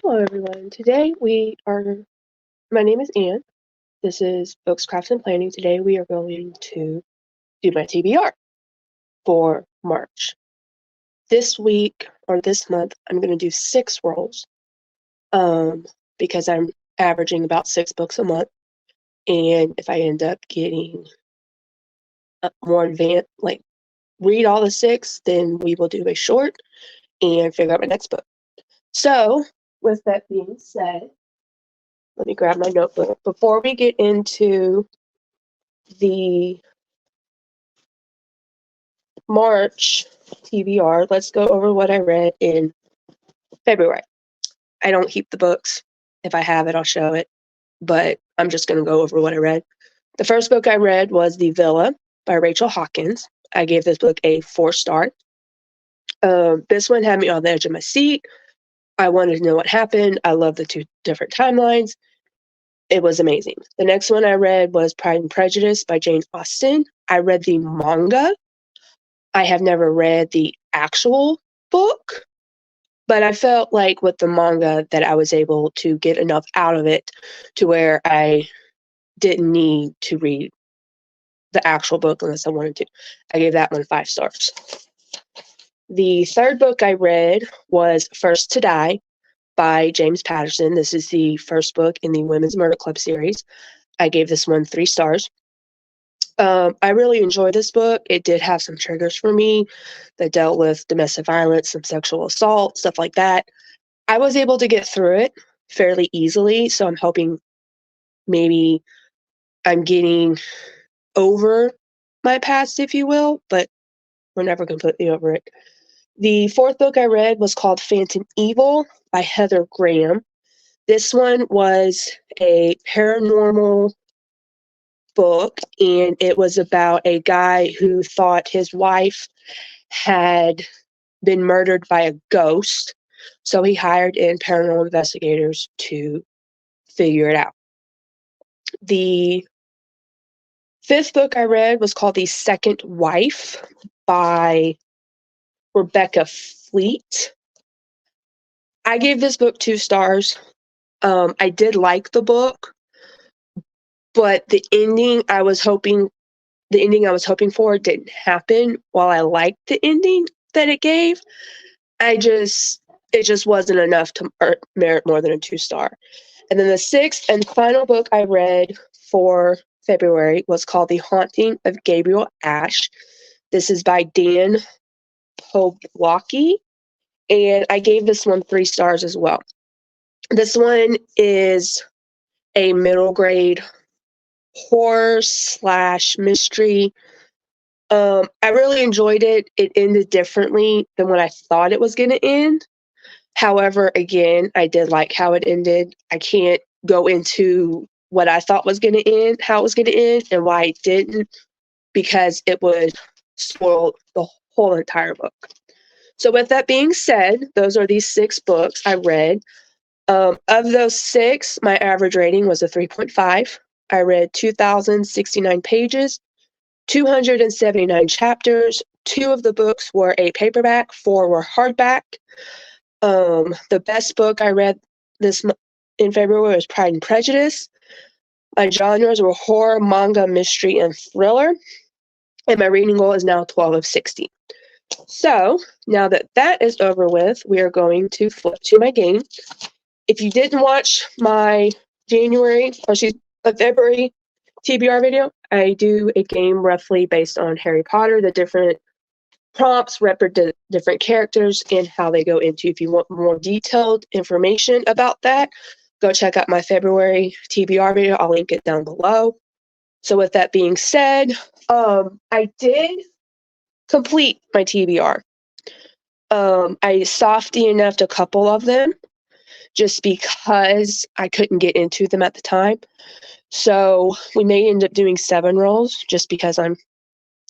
Hello, everyone. My name is Anne. This is Books, Crafts, and Planning. Today we are going to do my TBR for March. This week or this month, I'm going to do 6 rolls because I'm averaging about 6 books a month. And if I end up getting more advanced, like read all the 6, then we will do a short and figure out my next book. So, with that being said, let me grab my notebook. Before we get into the March TBR, let's go over what I read in February. I don't keep the books. If I have it, I'll show it, but I'm just going to go over what I read. The first book I read was The Villa by Rachel Hawkins. I gave this book a 4-star. This one had me on the edge of my seat. I wanted to know what happened. I love the 2 different timelines. It was amazing. The next one I read was Pride and Prejudice by Jane Austen. I read the manga. I have never read the actual book, but I felt like with the manga that I was able to get enough out of it to where I didn't need to read the actual book unless I wanted to. I gave that one 5 stars. The third book I read was First to Die by James Patterson. This is the first book in the Women's Murder Club series. I gave this one 3 stars. I really enjoyed this book. It did have some triggers for me that dealt with domestic violence, some sexual assault, stuff like that. I was able to get through it fairly easily, so I'm hoping maybe I'm getting over my past, if you will, but we're never completely over it. The fourth book I read was called Phantom Evil by Heather Graham. This one was a paranormal book, and it was about a guy who thought his wife had been murdered by a ghost, so he hired in paranormal investigators to figure it out. The fifth book I read was called The Second Wife by Rebecca Fleet. I gave this book 2 stars. I did like the book, but the ending I was hoping for didn't happen. While I liked the ending that it gave, it just wasn't enough to merit more than a 2-star. And then the 6th and final book I read for February was called The Haunting of Gabriel Ash. This is by Dan Pobwaki, and I gave this one 3 stars as well. This one is a middle grade horror / mystery. I really enjoyed it. It ended differently than what I thought it was going to end. However, again, I did like how it ended. I can't go into what I thought was going to end, how it was going to end, and why it didn't, because it would spoil the whole entire book. So with that being said, those are these 6 books I read. Of those 6, my average rating was a 3.5. I read 2,069 pages, 279 chapters. 2 of the books were a paperback, 4 were hardback. The best book I read in February was Pride and Prejudice. My genres were horror, manga, mystery, and thriller. And my reading goal is now 12 of 60. So now that that is over with, we are going to flip to my game. If you didn't watch my February TBR video, I do a game roughly based on Harry Potter. The different prompts represent different characters and how they go into. If you want more detailed information about that, go check out my February TBR video. I'll link it down below. So with that being said, I did complete my TBR. I softy-enoughed a couple of them just because I couldn't get into them at the time. So we may end up doing 7 rolls just because I'm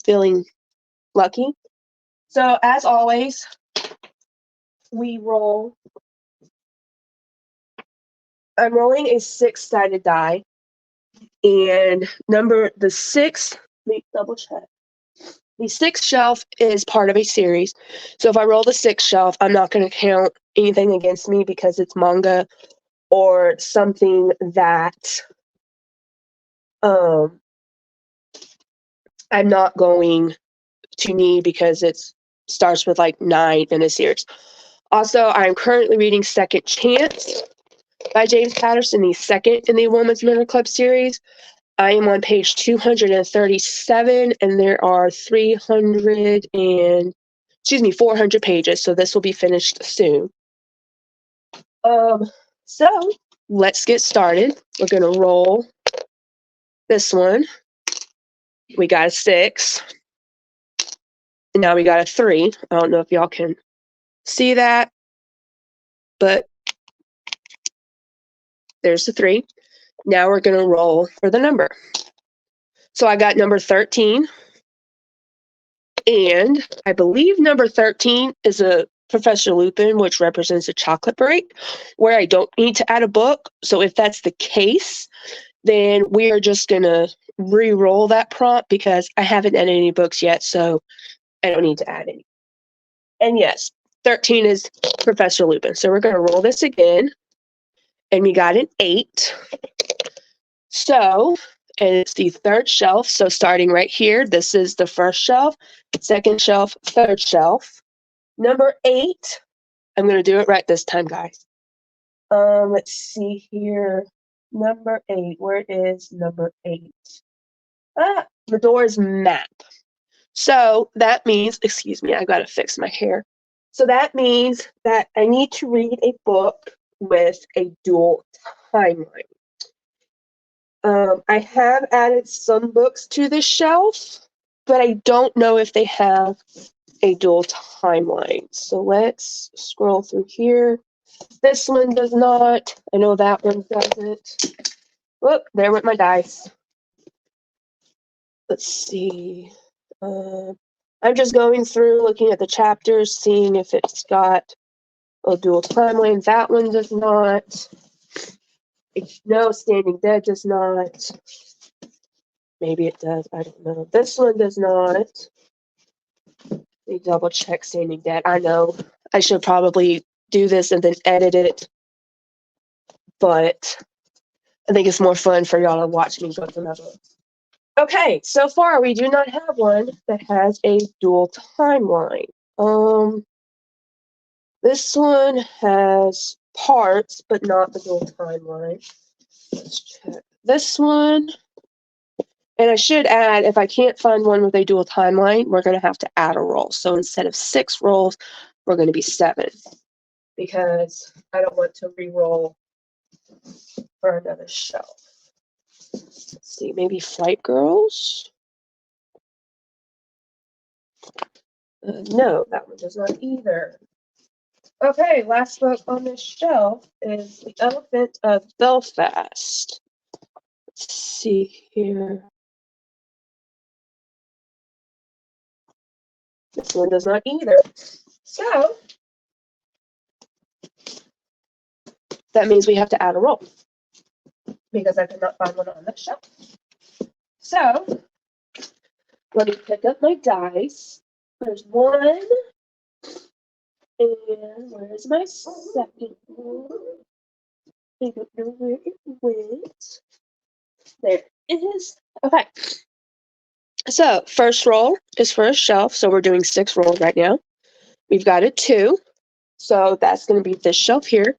feeling lucky. So as always, we roll. I'm rolling a 6-sided die, and the 6, let me double check. The sixth shelf is part of a series. So if I roll the sixth shelf, I'm not going to count anything against me because it's manga or something that I'm not going to need because it starts with like 9 in a series. Also, I'm currently reading Second Chance by James Patterson, the second in the Women's Murder Club series. I am on page 237, and there are 400 pages, so this will be finished soon. So let's get started. We're gonna roll this one. We got a 6. And now we got a 3. I don't know if y'all can see that, but there's the 3. Now we're gonna roll for the number. So I got number 13. And I believe number 13 is a Professor Lupin, which represents a chocolate break, where I don't need to add a book. So if that's the case, then we are just going to re-roll that prompt because I haven't added any books yet, so I don't need to add any. And yes, 13 is Professor Lupin. So we're going to roll this again, and we got an 8. So, and it's the third shelf. So starting right here, this is the first shelf, second shelf, third shelf. Number 8, I'm going to do it right this time, guys. Let's see here. Number 8, where is number 8? The door's map. So that means, excuse me, I got to fix my hair. So that means that I need to read a book with a dual timeline. I have added some books to this shelf, but I don't know if they have a dual timeline. So let's scroll through here. This one does not. I know that one doesn't. Whoop, there went my dice. Let's see. I'm just going through, looking at the chapters, seeing if it's got a dual timeline. That one does not. No, Standing Dead does not. Maybe it does. I don't know. This one does not. Let me double check Standing Dead. I know I should probably do this and then edit it, but I think it's more fun for y'all to watch me go through my books. Okay, so far we do not have one that has a dual timeline. This one has parts, but not the dual timeline. Let's check this one. And I should add, if I can't find one with a dual timeline, we're going to have to add a roll. So instead of 6 rolls, we're going to be 7 because I don't want to re-roll for another shelf. Let's see, maybe Flight Girls? No, that one does not either. Okay, last book on this shelf is The Elephant of Belfast. Let's see here. This one does not either. So, that means we have to add a roll because I could not find one on this shelf. So, let me pick up my dice. There's 1. And where's my second one? I don't know where it went. There it is. Okay. So, first roll is for a shelf. So, we're doing 6 rolls right now. We've got a 2. So, that's going to be this shelf here.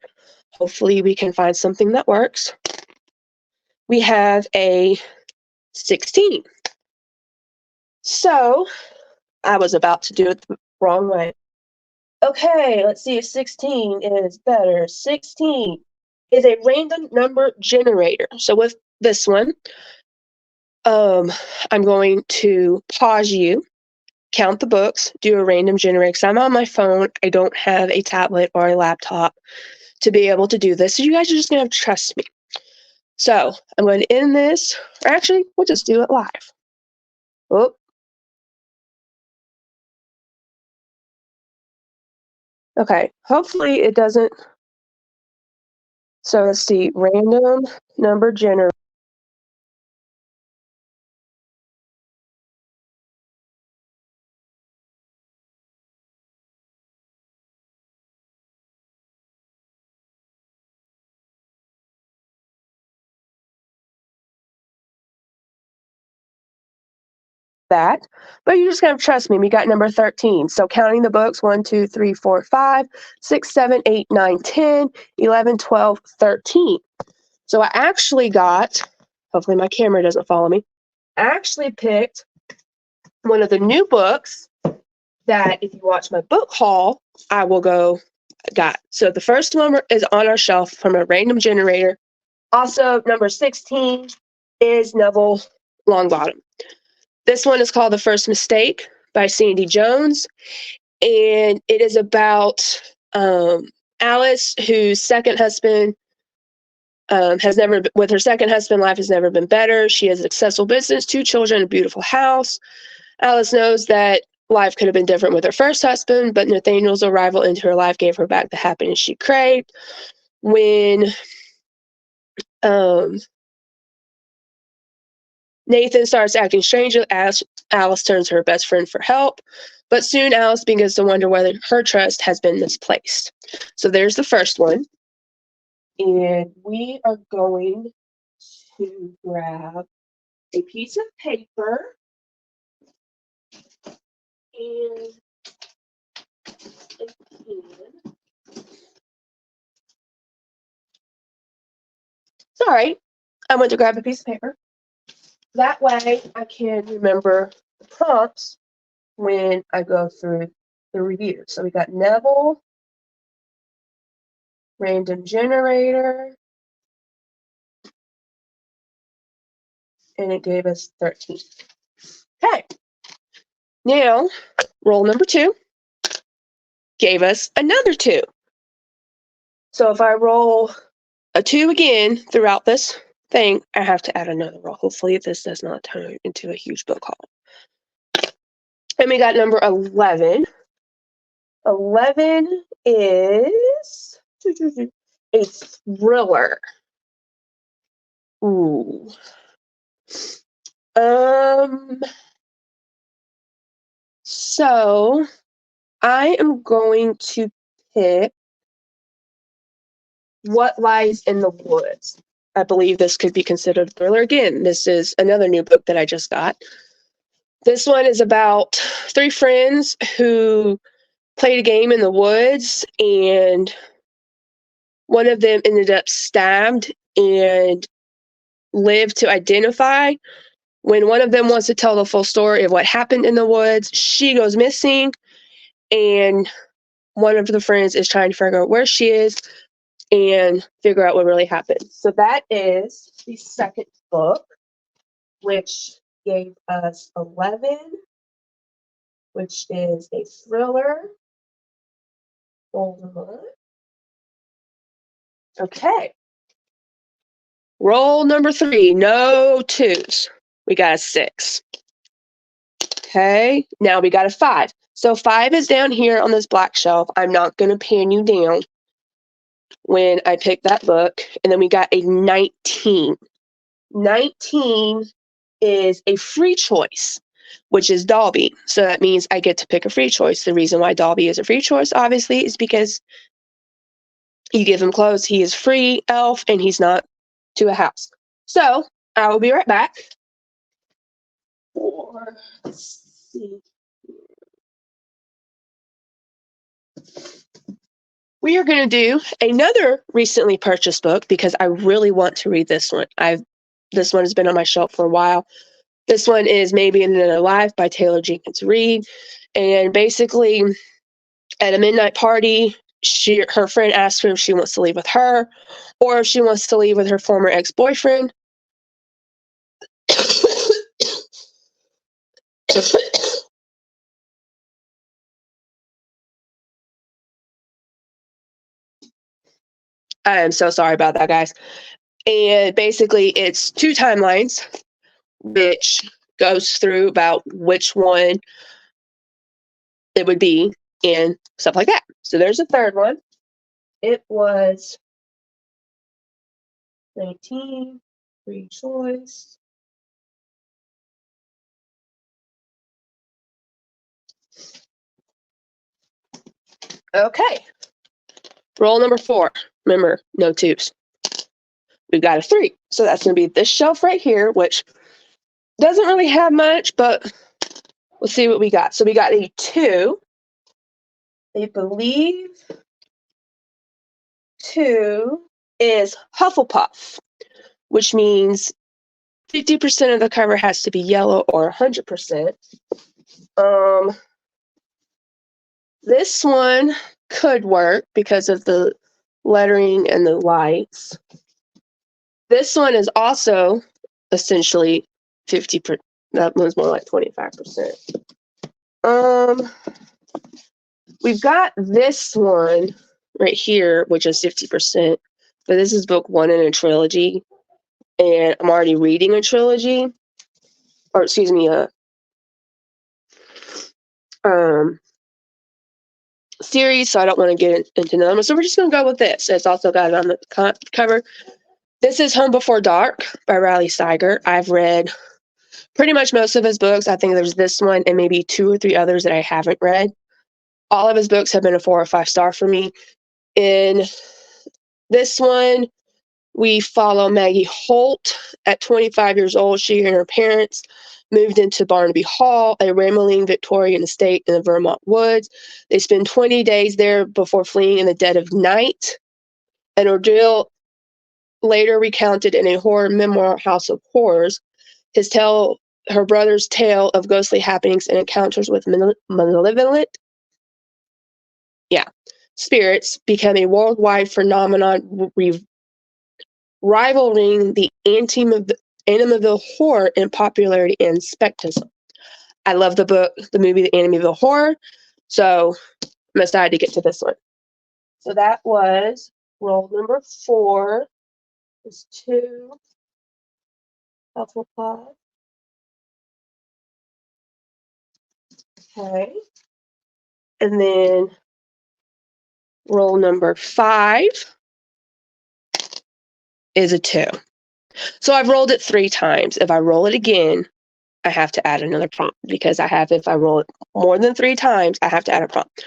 Hopefully, we can find something that works. We have a 16. So, I was about to do it the wrong way. Okay, let's see if 16 is better. 16 is a random number generator. So with this one, I'm going to pause you, count the books, do a random generator. Because I'm on my phone. I don't have a tablet or a laptop to be able to do this. So you guys are just going to have to trust me. So I'm going to end this. Or actually, we'll just do it live. Oh. Okay, hopefully it doesn't. So let's see, random number generator. that. But you just gotta trust me. We got number 13. So counting the books, 1, 2, 3, 4, 5, 6, 7, 8, 9, 10, 11, 12, 13. So I actually got, hopefully my camera doesn't follow me, I actually picked one of the new books that if you watch my book haul, I will got. So the first one is on our shelf from a random generator. Also, number 16 is Neville Longbottom. This one is called The First Mistake by Sandy Jones. And it is about Alice, whose second husband with her second husband, life has never been better. She has a successful business, 2 children, a beautiful house. Alice knows that life could have been different with her first husband, but Nathaniel's arrival into her life gave her back the happiness she craved. When Nathan starts acting strangely, Alice turns to her best friend for help, but soon Alice begins to wonder whether her trust has been misplaced. So there's the first one. And we are going to grab a piece of paper and a pen. Sorry, I went to grab a piece of paper. That way I can remember the prompts when I go through the review. So we got Neville, random generator, and it gave us 13. Okay. Now, roll number 2 gave us another 2. So if I roll a 2 again throughout this thing, I have to add another roll. Hopefully this does not turn into a huge book haul. And we got number 11. 11 is a thriller. Ooh. So I am going to pick What Lies in the Woods. I believe this could be considered a thriller. Again, this is another new book that I just got. This one is about 3 friends who played a game in the woods, and one of them ended up stabbed and lived to identify. When one of them wants to tell the full story of what happened in the woods, she goes missing, and one of the friends is trying to figure out where she is and figure out what really happened. So that is the second book, which gave us 11, which is a thriller. Hold on. Okay. Roll number 3, no 2s. We got a 6. Okay, now we got a 5. So 5 is down here on this black shelf. I'm not going to pan you down when I pick that book. And then we got a 19. 19 is a free choice, which is Dalby. So that means I get to pick a free choice. The reason why Dalby is a free choice, obviously, is because you give him clothes, he is free elf, and he's not to a house. So I will be right back. Let's see. We are going to do another recently purchased book because I really want to read this one. This one has been on my shelf for a while. This one is Maybe in Another Life by Taylor Jenkins Reid. And basically, at a midnight party, her friend asks her if she wants to leave with her or if she wants to leave with her former ex-boyfriend. I am so sorry about that, guys. And basically, it's 2 timelines, which goes through about which one it would be and stuff like that. So there's a third one. It was 19, free choice. Okay. Roll number 4. Remember, no 2s. We've got a 3. So that's going to be this shelf right here, which doesn't really have much, but We'll see what we got. So we got a 2. I believe 2 is Hufflepuff, which means 50% of the cover has to be yellow or 100%. This one could work because of the lettering and the lights. This one is also essentially 50%. That one's more like 25%. We've got this one right here, which is 50%, but this is book 1 in a trilogy, and I'm already reading a trilogy, or excuse me, a series, so I don't want to get into another one. So we're just going to go with this. It's also got it on the cover. This is Home Before Dark by Riley Steiger. I've read pretty much most of his books. I think there's this one and maybe 2 or 3 others that I haven't read. All of his books have been a 4 or 5 star for me. In this one, we follow Maggie Holt. At 25 years old, she and her parents moved into Barnaby Hall, a rambling Victorian estate in the Vermont woods. They spend 20 days there before fleeing in the dead of night. An ordeal later recounted in a horror memoir, House of Horrors. Her brother's tale of ghostly happenings and encounters with malevolent spirits became a worldwide phenomenon, rivaling the Amityville Horror in popularity and spectacle. I love the book, the movie, The Amityville Horror, so I'm excited to get to this one. So that was roll number 4. There's 2 Hufflepuff. Okay. And then roll number 5 is a 2. So I've rolled it 3 times. If I roll it again, I have to add another prompt because if I roll it more than 3 times, I have to add a prompt.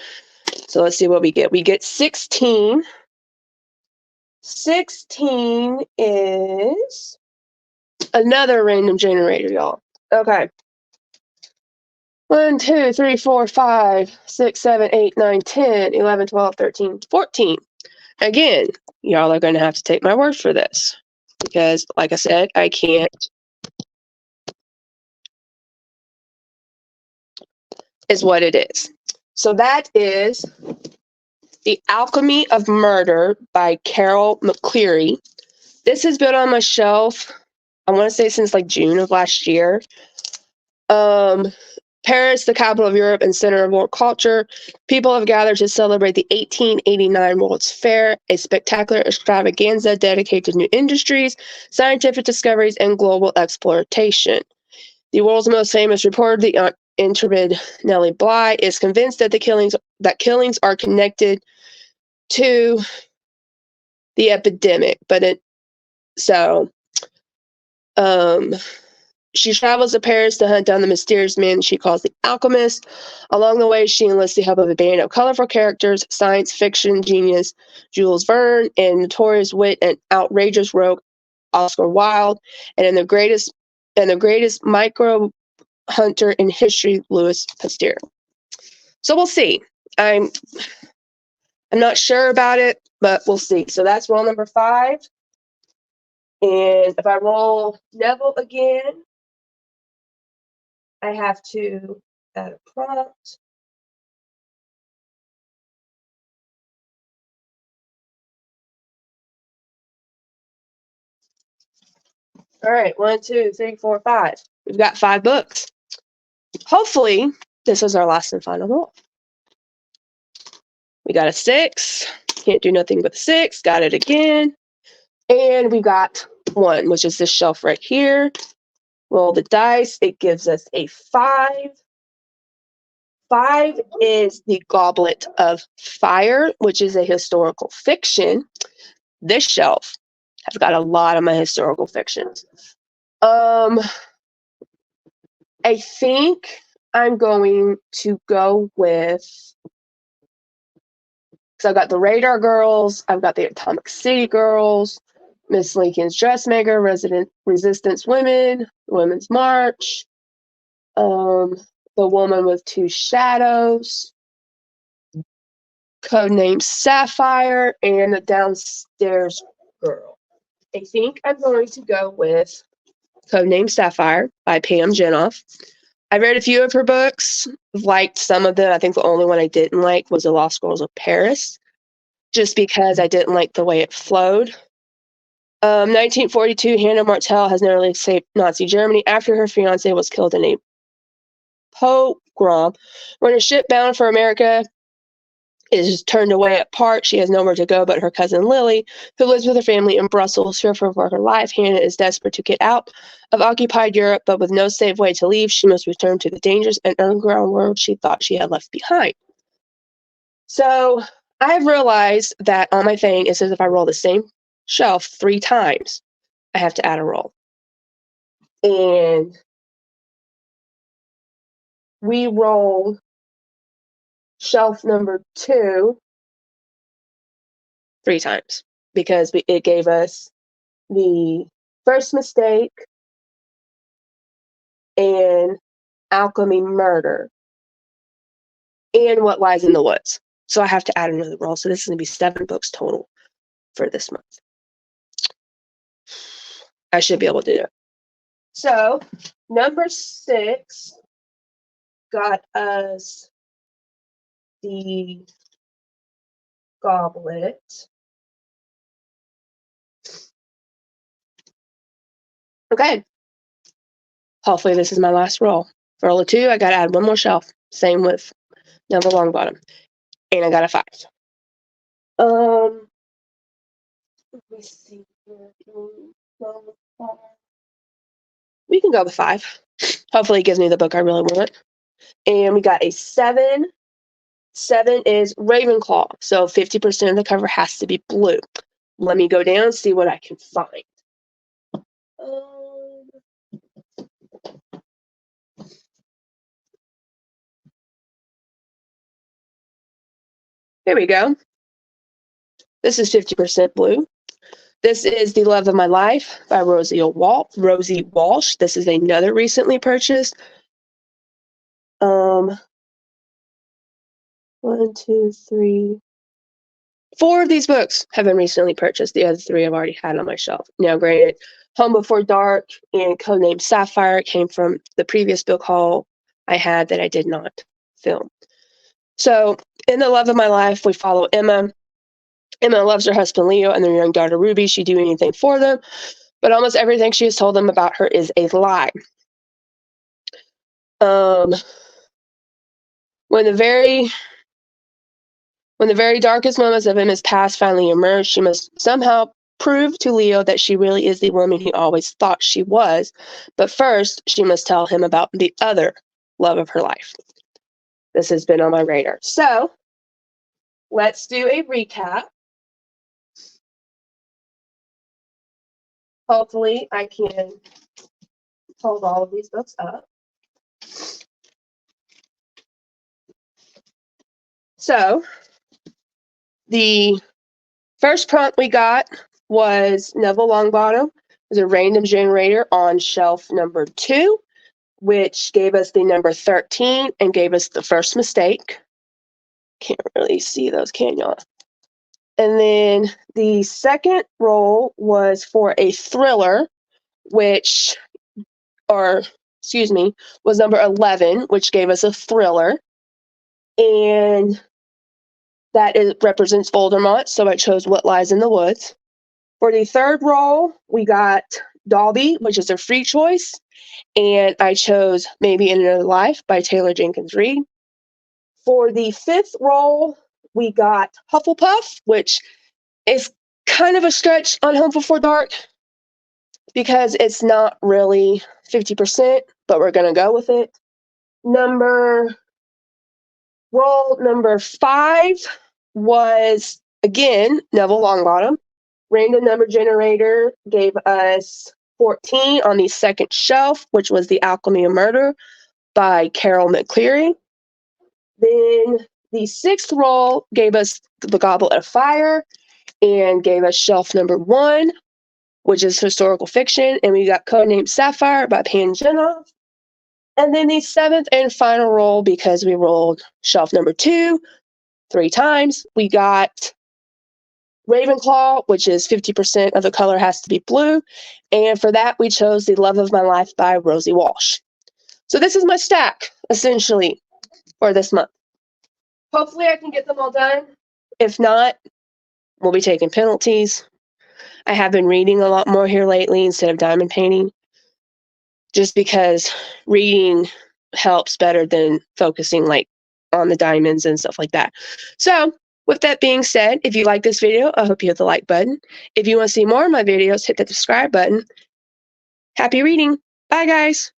So let's see what we get. We get 16. 16 is another random generator, y'all. Okay. 1, 2, 3, 4, 5, 6, 7, 8, 9, 10, 11, 12, 13, 14. Again, y'all are going to have to take my word for this because, like I said, I can't. Is what it is. So that is The Alchemy of Murder by Carol McCleary. This has been on my shelf, I want to say since like June of last year. Paris, the capital of Europe and center of world culture, people have gathered to celebrate the 1889 World's Fair, a spectacular extravaganza dedicated to new industries, scientific discoveries, and global exploitation. The world's most famous reporter, the intrepid Nellie Bly, is convinced that killings are connected to the epidemic, she travels to Paris to hunt down the mysterious man she calls the alchemist. Along the way, she enlists the help of a band of colorful characters, science fiction genius Jules Verne, and notorious wit and outrageous rogue Oscar Wilde, and the greatest micro hunter in history, Louis Pasteur. So we'll see. I'm not sure about it, but we'll see. So that's roll number 5. And if I roll Neville again, I have to add a prompt. All right, 1, 2, 3, 4, 5. We've got 5 books. Hopefully, this is our last and final roll. We got a 6. Can't do nothing but 6. Got it again. And we got 1, which is this shelf right here. Roll the dice. It gives us a 5. 5 is The Goblet of Fire, which is a historical fiction. This shelf has got a lot of my historical fictions. I think I'm going to go with, because I've got the Radar Girls, I've got the Atomic City Girls, Miss Lincoln's Dressmaker, Resistance Women, Women's March. The Woman with Two Shadows, Codename Sapphire, and The Downstairs Girl. I think I'm going to go with Codename Sapphire by Pam Jenoff. I read a few of her books, liked some of them. I think the only one I didn't like was The Lost Girls of Paris, just because I didn't like the way it flowed. 1942, Hannah Martel has narrowly escaped Nazi Germany after her fiancé was killed in a pogrom. When a ship bound for America is turned away at Park, she has nowhere to go but her cousin Lily, who lives with her family in Brussels. Fearful for her life, Hannah is desperate to get out of occupied Europe, but with no safe way to leave, she must return to the dangerous and underground world she thought she had left behind. So I've realized that on my thing, it says if I roll the same shelf 3 times, I have to add a roll. And we rolled shelf number 2 3 times because it gave us the first mistake and alchemy murder and what lies in the woods. So I have to add another roll. So this is going to be 7 books total for this month. I should be able to do it. So number 6 got us the Goblet. Okay. Hopefully this is my last roll. For roll of 2, I got to add 1 more shelf. Same with Neville Longbottom. And I got a 5. Let me see. We can go with 5. Hopefully it gives me the book I really want. And we got a 7. 7 is Ravenclaw. So 50% of the cover has to be blue. Let me go down and see what I can find. Here we go. This is 50% blue. This is The Love of My Life by Rosie Walsh. This is another recently purchased. 1, 2, 3. 4 of these books have been recently purchased. The other 3 I've already had on my shelf. Now, granted, Home Before Dark and Codename Sapphire came from the previous book haul I had that I did not film. So, in The Love of My Life, we follow Emma. Emma loves her husband Leo and their young daughter Ruby. She'd do anything for them, but almost everything she has told them about her is a lie. When the very darkest moments of Emma's past finally emerge, she must somehow prove to Leo that she really is the woman he always thought she was. But first, she must tell him about the other love of her life. This has been on my radar. So, let's do a recap. Hopefully, I can hold all of these books up. So, the first prompt we got was Neville Longbottom. It was a random generator on shelf number 2, which gave us the number 13 and gave us the first mistake. Can't really see those, can y'all? And then the second roll was for a thriller, was number 11, which gave us a thriller. And that represents Voldemort, so I chose What Lies in the Woods. For the third roll, we got Dalby, which is a free choice, and I chose Maybe in Another Life by Taylor Jenkins Reid. For the fifth roll, we got Hufflepuff, which is kind of a stretch on Home Before Dark because it's not really 50%, but we're going to go with it. Roll number 5 was, again, Neville Longbottom. Random number generator gave us 14 on the second shelf, which was The Alchemy of Murder by Carol McCleary. Then the sixth roll gave us The Goblet of Fire and gave us shelf number 1, which is historical fiction. And we got Codename Sapphire by Pam Jenoff. And then the seventh and final roll, because we rolled shelf number 2 3 times, we got Ravenclaw, which is 50% of the color has to be blue. And for that, we chose The Love of My Life by Rosie Walsh. So this is my stack, essentially, for this month. Hopefully I can get them all done. If not, we'll be taking penalties. I have been reading a lot more here lately instead of diamond painting, just because reading helps better than focusing like on the diamonds and stuff like that. So with that being said, if you like this video, I hope you hit the like button. If you want to see more of my videos, hit the subscribe button. Happy reading. Bye, guys.